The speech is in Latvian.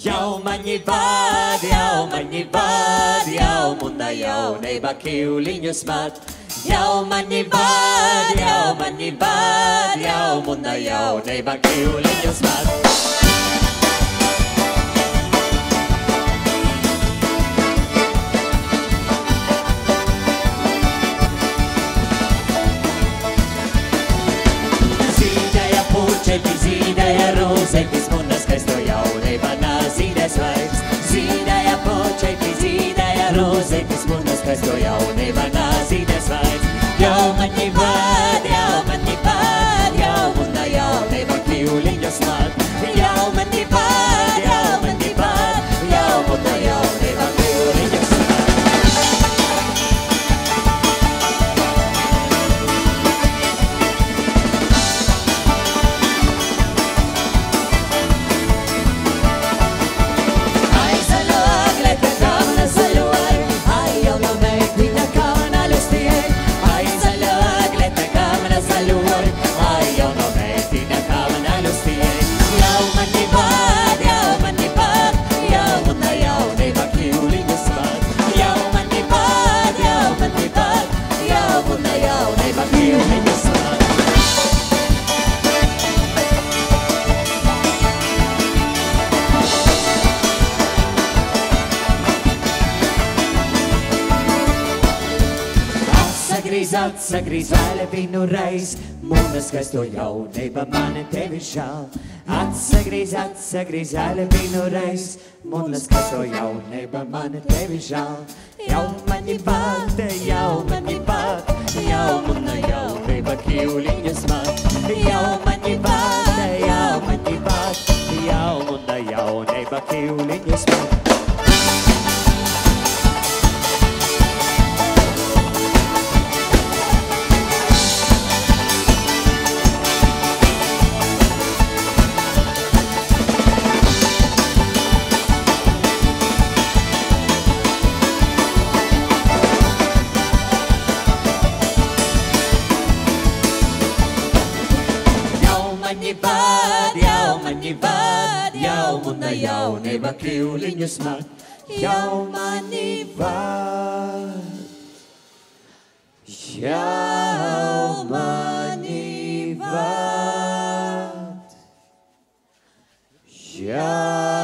Jau mani vād, jau mani vād, jau muna jaunība kīliņus mat. Jau mani vād, jau mani vād, jau muna jaunība kīliņus mat. Zīdēja puķeļi, zīdēja rozetis, muna skaisto jaunība nāzīdes vairs. Zīdēja puķeļi, zīdēja rozetis, muna skaisto jaunība nāzīdes vairs. Jau mani vād, jau muna jaunība kīliņus mat. Jau mani vād, jau muna jaunība kīliņus mat. Atsagrīz vēl vienu reiz, muna skaisto jaunība, mani tevi žēl. Atsagrīz vēl vienu reiz, muna skaisto jaunība, mani tevi žēl. Jau mani vād, jau muna jaunība kīliņus mat. Jau mani vād, jau muna jaunība kīliņus mat. Jau muna jaunība kīliņus mat. Jau mani vād, jau mani vād, jau